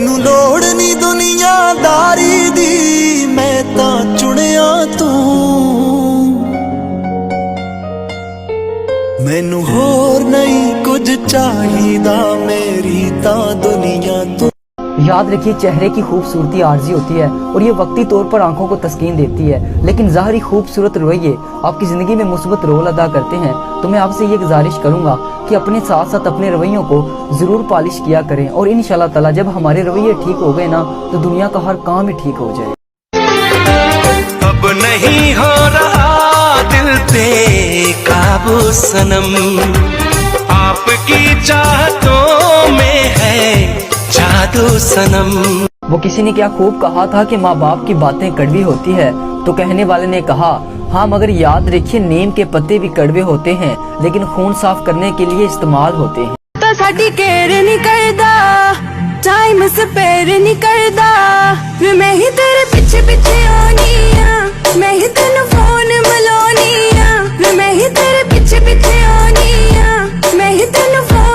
मैनू लोड़ नहीं दुनियादारी दी, मैं तां चुनिया तू। मैनू होर नहीं कुछ चाहिदा, मेरी तां दुनिया तू। याद रखिए, चेहरे की खूबसूरती आर्जी होती है और ये वक्ती तौर पर आंखों को तस्कीन देती है, लेकिन ज़ाहरी खूबसूरत रवैये आपकी ज़िंदगी में मुस्बत रोल अदा करते हैं। तो मैं आपसे ये गुजारिश करूंगा कि अपने साथ साथ अपने रवैयों को ज़रूर पॉलिश किया करें, और इंशाअल्लाह ताला जब हमारे रवैये ठीक हो गए ना, तो दुनिया का हर काम ही ठीक हो जाए। अब नहीं हो रहा दिल पे काबू सनम, आपकी चाहतों में है जादू सनम। वो किसी ने क्या खूब कहा था कि माँ बाप की बातें कड़वी होती है, तो कहने वाले ने कहा हाँ, मगर याद रखिए नीम के पत्ते भी कड़वे होते हैं, लेकिन खून साफ करने के लिए इस्तेमाल होते हैं। तो साडी केयर नहीं करदा, टाइम स्पेयर नहीं करदा, मैं ही तेरे पीछे पीछे आनी आ, मैं ही तेनु फोन मिलानी आ, मैं ही तेरे पीछे पीछे आनी आ, मैं ही तेनु फोन।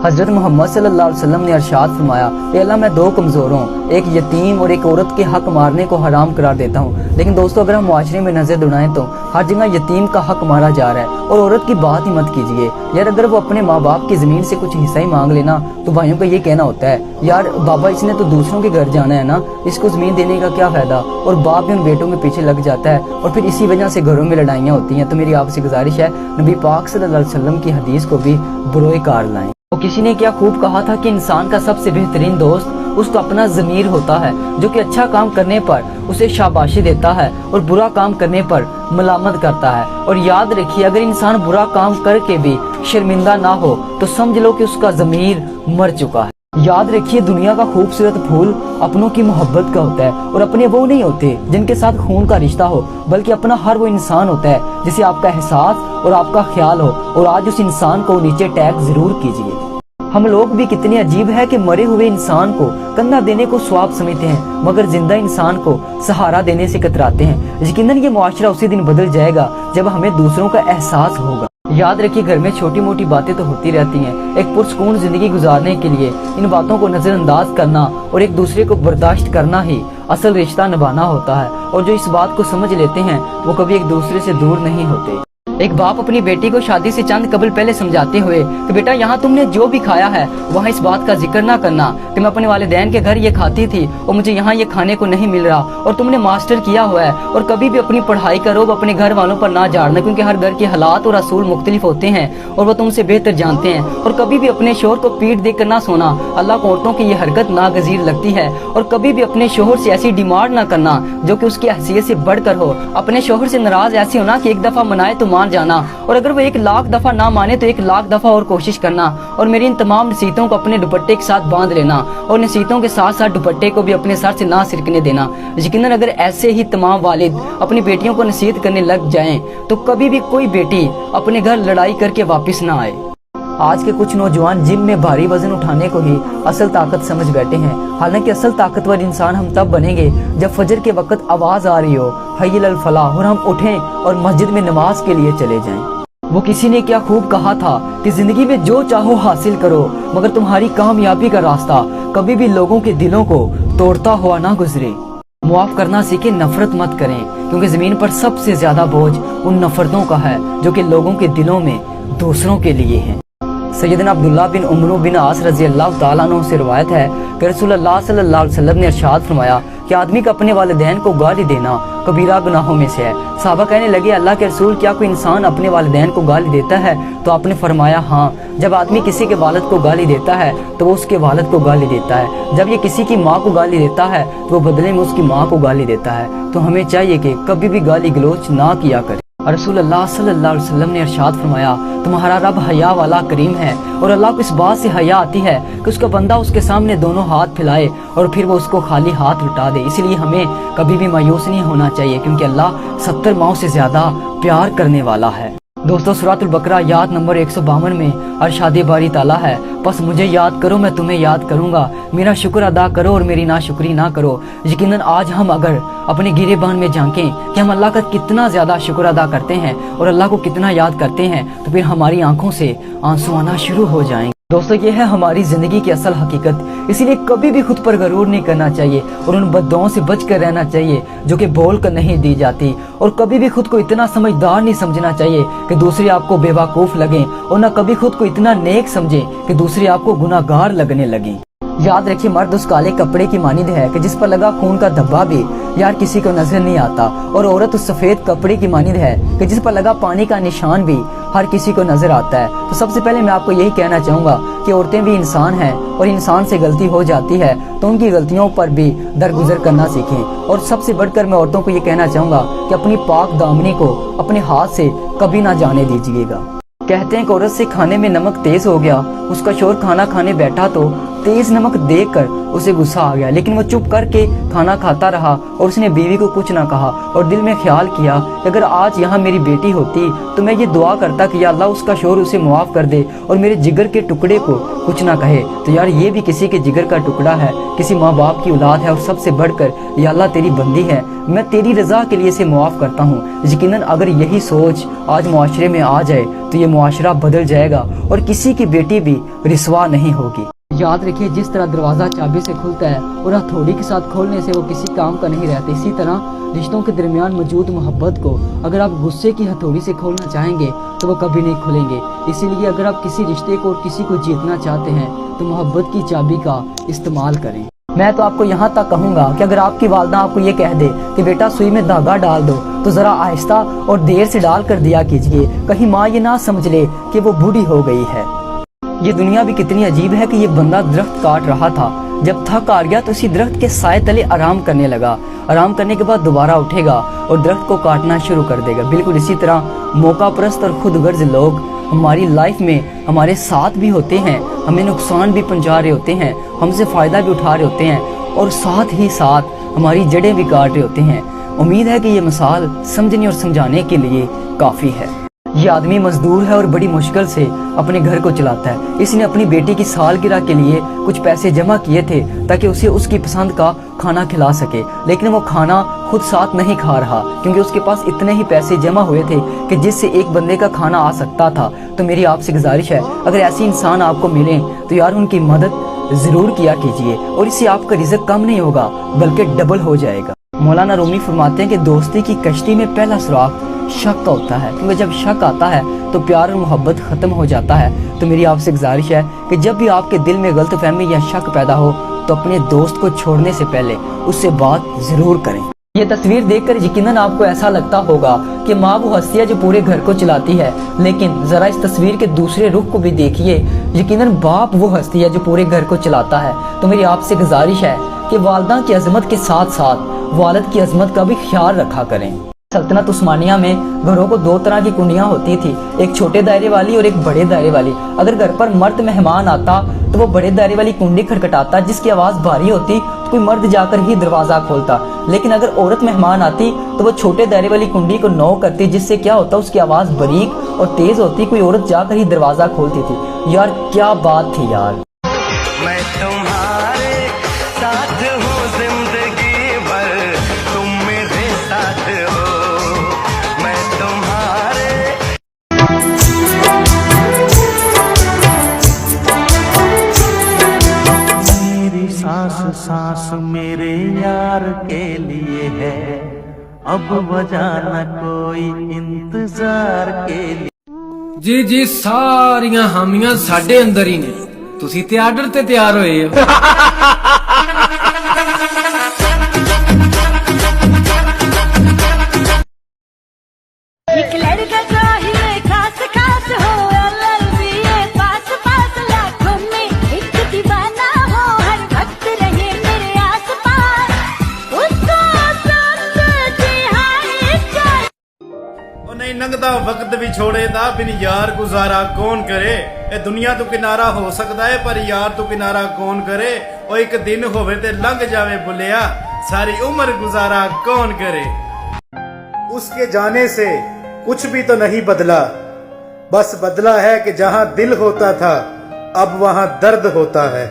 हजरत मोहम्मद सल्लल्लाहु अलैहि वसल्लम ने इरशाद फरमाया, ए अल्लाह मैं दो कमज़ोरों, एक यतीम और एक औरत के हक मारने को हराम करार देता हूँ। लेकिन दोस्तों, अगर हम मुआशरे में नज़र दौड़ाएं तो हर जगह यतीम का हक मारा जा रहा है, और औरत की बात ही मत कीजिए यार। अगर वो अपने माँ बाप की ज़मीन से कुछ हिस्सा ही मांग लेना, तो भाइयों का ये कहना होता है यार बाबा इसने तो दूसरों के घर जाना है ना, इसको ज़मीन देने का क्या फ़ायदा, और बाप भी उन बेटों के पीछे लग जाता है, और फिर इसी वजह से घरों में लड़ाइयाँ होती हैं। तो मेरी आपसे गुजारिश है, नबी पाक सल्लल्लाहु अलैहि वसल्लम की हदीस को भी बरोए कार लाएं। और किसी ने क्या खूब कहा था कि इंसान का सबसे बेहतरीन दोस्त उसका अपना ज़मीर होता है, जो कि अच्छा काम करने पर उसे शाबाशी देता है और बुरा काम करने पर मलामत करता है। और याद रखिए, अगर इंसान बुरा काम करके भी शर्मिंदा ना हो, तो समझ लो कि उसका ज़मीर मर चुका है। याद रखिए, दुनिया का खूबसूरत फूल अपनों की मोहब्बत का होता है, और अपने वो नहीं होते जिनके साथ खून का रिश्ता हो, बल्कि अपना हर वो इंसान होता है जिसे आपका एहसास और आपका ख्याल हो। और आज उस इंसान को नीचे टैग जरूर कीजिए। हम लोग भी कितने अजीब है कि मरे हुए इंसान को कंधा देने को स्वाब समझते हैं, मगर जिंदा इंसान को सहारा देने से कतराते हैं। यकीनन ये मुआशरा उसी दिन बदल जाएगा जब हमें दूसरों का एहसास होगा। याद रखिए, घर में छोटी मोटी बातें तो होती रहती हैं। एक पुरसकून जिंदगी गुजारने के लिए इन बातों को नजरअंदाज करना और एक दूसरे को बर्दाश्त करना ही असल रिश्ता निभाना होता है। और जो इस बात को समझ लेते हैं वो कभी एक दूसरे से दूर नहीं होते। एक बाप अपनी बेटी को शादी से चंद कबल पहले समझाते हुए कि बेटा यहाँ तुमने जो भी खाया है वहाँ इस बात का जिक्र ना करना कि मैं अपने वालिदैन के घर ये खाती थी और मुझे यहाँ ये खाने को नहीं मिल रहा, और तुमने मास्टर किया हुआ है। और कभी भी अपनी पढ़ाई का रोब अपने घर वालों पर ना झाड़ना, क्योंकि हर घर के हालात और असूल मुख्तलिफ होते हैं और वो तुमसे बेहतर जानते हैं। और कभी भी अपने शोहर को पीठ देकर ना सोना, अल्लाह को औरतों की ये हरकत नागजीर लगती है। और कभी भी अपने शोहर से ऐसी डिमांड ना करना जो कि उसकी हैसियत से बढ़कर हो। अपने शोहर से नाराज ऐसे होना कि एक दफा मनाए तो मान जाना, और अगर वो 1 लाख दफा ना माने तो 1 लाख दफा और कोशिश करना। और मेरी इन तमाम नसीहतों को अपने दुपट्टे के साथ बांध लेना, और नसीहतों के साथ साथ दुपट्टे को भी अपने सर से ना सिरकने देना। यकीनन अगर ऐसे ही तमाम वालिद अपनी बेटियों को नसीहत करने लग जाएं, तो कभी भी कोई बेटी अपने घर लड़ाई करके वापस ना आए। आज के कुछ नौजवान जिम में भारी वजन उठाने को ही असल ताकत समझ बैठे हैं, हालांकि असल ताकतवर इंसान हम तब बनेंगे जब फजर के वक्त आवाज आ रही हो हय्यल अल फलाह, और हम उठें और मस्जिद में नमाज के लिए चले जाएं। वो किसी ने क्या खूब कहा था कि जिंदगी में जो चाहो हासिल करो, मगर तुम्हारी कामयाबी का रास्ता कभी भी लोगों के दिलों को तोड़ता हुआ ना गुजरे। मुआफ करना सीखे, नफरत मत करें, क्योंकि जमीन पर सबसे ज्यादा बोझ उन नफरतों का है जो कि लोगों के दिलों में दूसरों के लिए है। सैयदना अब्दुल्लाह बिन उमरू बिन आस रज़ी अल्लाह तआला अन्हु से रिवायत है कि रसूलुल्लाह सल्लल्लाहु अलैहि वसल्लम ने इरशाद फरमाया कि आदमी का अपने वालिदैन को गाली देना कबीरा गुनाहों में से है। सहाबा कहने लगे, अल्लाह के रसूल, क्या कोई इंसान अपने वालिदैन को गाली देता है? तो आपने फरमाया, हाँ, जब आदमी किसी के वालिद को गाली देता है तो वो उसके वालिद को गाली देता है। जब ये किसी की माँ को गाली देता है तो वो बदले में उसकी माँ को गाली देता है। तो हमें चाहिए कि कभी भी गाली गलोच ना किया करें। रसूलुल्लाह सल्लल्लाहु अलैहि वसल्लम ने इरशाद फरमाया, तुम्हारा रब हया वाला करीम है, और अल्लाह को इस बात से हया आती है कि उसका बंदा उसके सामने दोनों हाथ फैलाए और फिर वो उसको खाली हाथ लुटा दे। इसलिए हमें कभी भी मायूस नहीं होना चाहिए, क्योंकि अल्लाह 70 माओं से ज्यादा प्यार करने वाला है। दोस्तों सूरत अल-बकरा आयत नंबर 152 में अरशाद बारी ताला है, बस मुझे याद करो मैं तुम्हें याद करूंगा, मेरा शुक्र अदा करो और मेरी नाशुक्री ना करो। यकीनन आज हम अगर अपने गिरेबान में झांकें कि हम अल्लाह का कितना ज़्यादा शुक्र अदा करते हैं और अल्लाह को कितना याद करते हैं, तो फिर हमारी आंखों से आंसू आना शुरू हो जाएंगे। दोस्तों ये है हमारी ज़िंदगी की असल हकीकत, इसीलिए कभी भी खुद पर गरूर नहीं करना चाहिए और उन बद्दुआओं से बच कर रहना चाहिए जो कि बोल कर नहीं दी जाती। और कभी भी खुद को इतना समझदार नहीं समझना चाहिए कि दूसरे आपको बेवकूफ़ लगें और न कभी खुद को इतना नेक समझें कि दूसरे आपको गुनाहगार लगने लगें। याद रखिए मर्द उस काले कपड़े की मानिंद है कि जिस पर लगा खून का धब्बा भी यार किसी को नजर नहीं आता, और औरत उस सफेद कपड़े की मानिंद है कि जिस पर लगा पानी का निशान भी हर किसी को नजर आता है। तो सबसे पहले मैं आपको यही कहना चाहूंगा कि औरतें भी इंसान हैं और इंसान से गलती हो जाती है तो उनकी गलतियों पर भी दरगुजर करना सीखें। और सबसे बढ़कर मैं औरतों को ये कहना चाहूंगा कि अपनी पाक दामनी को अपने हाथ से कभी ना जाने दीजिएगा। कहते हैं कि औरत से खाने में नमक तेज हो गया, उसका शोहर खाना खाने बैठा तो तेज नमक देखकर उसे गुस्सा आ गया, लेकिन वो चुप करके खाना खाता रहा और उसने बीवी को कुछ ना कहा और दिल में ख्याल किया कि अगर आज यहाँ मेरी बेटी होती तो मैं ये दुआ करता कि या अल्लाह उसका शोहर उसे मुआफ कर दे और मेरे जिगर के टुकड़े को कुछ ना कहे। तो यार ये भी किसी के जिगर का टुकड़ा है, किसी माँ बाप की औलाद है, और सबसे बढ़कर या अल्लाह तेरी बंदी है, मैं तेरी रजा के लिए इसे मुआफ करता हूँ। यकीनन अगर यही सोच आज मुआशरे में आ जाए तो ये मुआशरा बदल जाएगा और किसी की बेटी भी रिसवा नहीं होगी। याद रखिए जिस तरह दरवाज़ा चाबी से खुलता है और हथौड़ी के साथ खोलने से वो किसी काम का नहीं रहता, इसी तरह रिश्तों के दरमियान मौजूद मोहब्बत को अगर आप गुस्से की हथौड़ी से खोलना चाहेंगे तो वो कभी नहीं खुलेंगे। इसीलिए अगर आप किसी रिश्ते को और किसी को जीतना चाहते हैं तो मोहब्बत की चाबी का इस्तेमाल करें। मैं तो आपको यहाँ तक कहूँगा कि अगर आपकी वालदा आपको ये कह दे कि बेटा सुई में धागा डाल दो तो ज़रा आहिस्ता और देर से डाल कर दिया कीजिए, कहीं माँ ये ना समझ ले कि वो बूढ़ी हो गई है। ये दुनिया भी कितनी अजीब है कि ये बंदा दरख्त काट रहा था, जब थक आ गया तो उसी दरख्त के साए तले आराम करने लगा, आराम करने के बाद दोबारा उठेगा और दरख्त को काटना शुरू कर देगा। बिल्कुल इसी तरह मौका परस्त और खुदगर्ज लोग हमारी लाइफ में हमारे साथ भी होते हैं, हमें नुकसान भी पहुंचा रहे होते हैं, हमसे फ़ायदा भी उठा रहे होते हैं और साथ ही साथ हमारी जड़ें भी काट रहे होते हैं। उम्मीद है कि ये मिसाल समझने और समझाने के लिए काफ़ी है। ये आदमी मजदूर है और बड़ी मुश्किल से अपने घर को चलाता है। इसने अपनी बेटी की सालगिरह के लिए कुछ पैसे जमा किए थे ताकि उसे उसकी पसंद का खाना खिला सके, लेकिन वो खाना खुद साथ नहीं खा रहा क्योंकि उसके पास इतने ही पैसे जमा हुए थे कि जिससे एक बंदे का खाना आ सकता था। तो मेरी आपसे गुजारिश है अगर ऐसे इंसान आपको मिले तो यार उनकी मदद ज़रूर किया कीजिए और इससे आपका रिज़्क कम नहीं होगा बल्कि डबल हो जाएगा। मौलाना रूमी फरमाते हैं कि दोस्ती की कश्ती में पहला सुराख शक का होता है, क्योंकि जब शक आता है तो प्यार और मोहब्बत ख़त्म हो जाता है। तो मेरी आपसे गुजारिश है कि जब भी आपके दिल में गलतफहमी या शक पैदा हो तो अपने दोस्त को छोड़ने से पहले उससे बात ज़रूर करें। ये तस्वीर देखकर यकीनन आपको ऐसा लगता होगा कि माँ वो हस्ती है जो पूरे घर को चलाती है, लेकिन ज़रा इस तस्वीर के दूसरे रुख को भी देखिए, यकीनन बाप वो हस्ती है जो पूरे घर को चलाता है। तो मेरी आपसे गुजारिश है कि वालदा की अजमत के साथ साथ वालिद की अजमत का भी ख्याल रखा करें। सल्तनत उस्मानिया में घरों को दो तरह की कुंडियां होती थी, एक छोटे दायरे वाली और एक बड़े दायरे वाली। अगर घर पर मर्द मेहमान आता तो वो बड़े दायरे वाली कुंडी खटखटाता, जिसकी आवाज़ भारी होती तो कोई मर्द जाकर ही दरवाज़ा खोलता, लेकिन अगर औरत मेहमान आती तो वो छोटे दायरे वाली कुंडी को नॉक करती, जिससे क्या होता उसकी आवाज़ बारीक और तेज़ होती, कोई औरत जाकर ही दरवाज़ा खोलती थी। यार क्या बात थी यार। मैं तुम्हारे साथ हूँ जिंदगी भर, तुम मेरे साथ हो, मैं तुम्हारे। मेरी सांस सांस मेरे यार के लिए है, अब वजह न कोई इंतजार के लिए। जी जी सारियां हामियां साडे अंदर ही ने, तुसी ते आर्डर ते तैयार होए हो। एक लड़का चाहिए खास खास हो, LLBA पास पास, लाखों में एक दीवाना हो, हर वक्त रहे मेरे आस पास, उसको समझे हाय जाए। ओ नहीं लंघदा वक्त भी छोड़े दा, बिन यार गुजारा कौन करे। ए दुनिया तो किनारा हो सकता है पर यार तो किनारा कौन करे। ओ एक दिन होवे ते लंघ जावे बुलिया, सारी उम्र गुजारा कौन करे। उसके जाने से कुछ भी तो नहीं बदला, बस बदला है कि जहां दिल होता था अब वहां दर्द होता है।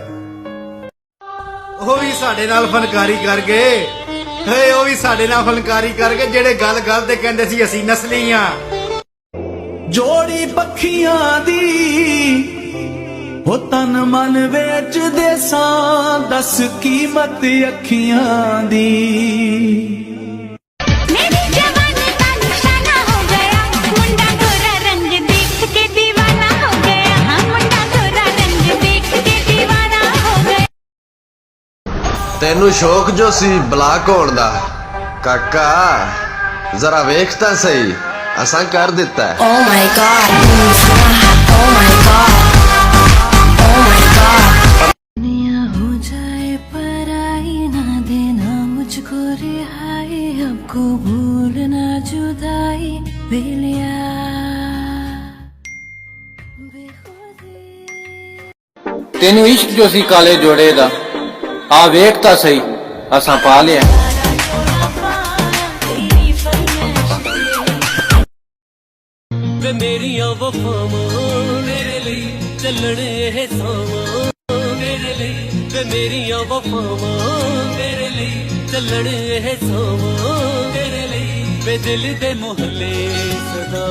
ਉਹ ਵੀ ਸਾਡੇ ਨਾਲ ਫਨਕਾਰੀ ਕਰ ਗਏ, ਹੇ ਉਹ ਵੀ ਸਾਡੇ ਨਾਲ ਫਨਕਾਰੀ ਕਰ ਗਏ ਜਿਹੜੇ ਗੱਲ ਗੱਲ ਤੇ ਕਹਿੰਦੇ ਸੀ ਅਸੀਂ ਨਸਲੀ ਆ। ਜੋੜੀ ਪੱਖੀਆਂ ਦੀ ਹੋ ਤਨ ਮਨ ਵੇਚਦੇ ਸਾਂ, ਦੱਸ ਕੀਮਤ ਅੱਖੀਆਂ ਦੀ। मेरी जवानी का निशाना हो गया, मुंडा गोरा रंग देख के दीवाना हो गया। हाँ, मुंडा गोरा रंग देख के दीवाना हो गया। ਤੈਨੂੰ ਸ਼ੌਕ ਜੋ ਸੀ ਬਲਾਕ ਹੋਣ ਦਾ, ਕਾਕਾ ਜ਼ਰਾ ਵੇਖ ਤਾਂ ਸਹੀ, ਅਸਾਂ ਕਰ ਦਿੱਤਾ ਹੈ। Oh my God, oh my God, oh my God। दुनिया हो जाए पराई, ना देना मुझको रिहाई, आपको भूलना जुदाई बेलिया बेखुदी। ਤੈਨੂੰ ਇਸ਼ਕ ਜੋ ਸੀ ਕਾਲੇ ਜੋੜੇ ਦਾ, ਆ ਵੇਖ ਤਾਂ ਸਹੀ, ਅਸਾਂ ਪਾ ਲਿਆ। ਵੇ ਮੇਰੀਆਂ ਵਫਾਵਾਂ ਮੇਰੇ ਲਈ ਚੱਲਣ ਇਹ ਸਾਵਾਂ, ਮੇਰੇ ਲਈ ਵੇ ਮੇਰੀਆਂ ਵਫਾਵਾਂ ਮੇਰੇ ਲਈ ਚੱਲਣ ਇਹ ਸਾਵਾਂ, ਮੇਰੇ ਲਈ ਵੇ ਦਿਲ ਦੇ ਮੁਹੱਲੇ ਸਦਾ।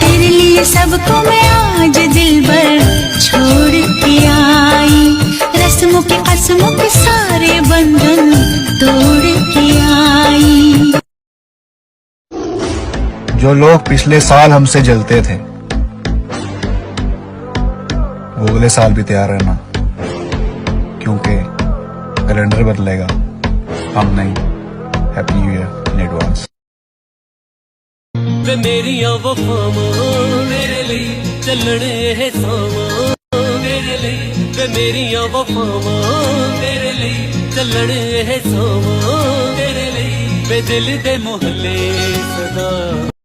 तेरे लिए सबको मैं आज दिल भर छोड़ के आई, रस्मों के कसमों के सारे बंधन तोड़ के आई। जो लोग पिछले साल हमसे जलते थे वो अगले साल भी तैयार रहना, क्योंकि कैलेंडर बदलेगा, हम नहीं। Happy new year in advance. ਵੇ ਮੇਰੀਆਂ ਵਫਾਵਾਂ ਮੇਰੇ ਲਈ ਚੱਲਣ ਇਹ ਸਾਵਾਂ, ਮੇਰੇ ਲਈ ਵੇ ਮੇਰੀਆਂ ਵਫਾਵਾਂ ਮੇਰੇ ਲਈ ਚੱਲਣ ਇਹ ਸਾਵਾਂ, ਮੇਰੇ ਲਈ ਵੇ ਦਿਲ ਦੇ ਮੁਹੱਲੇ ਸਦਾ।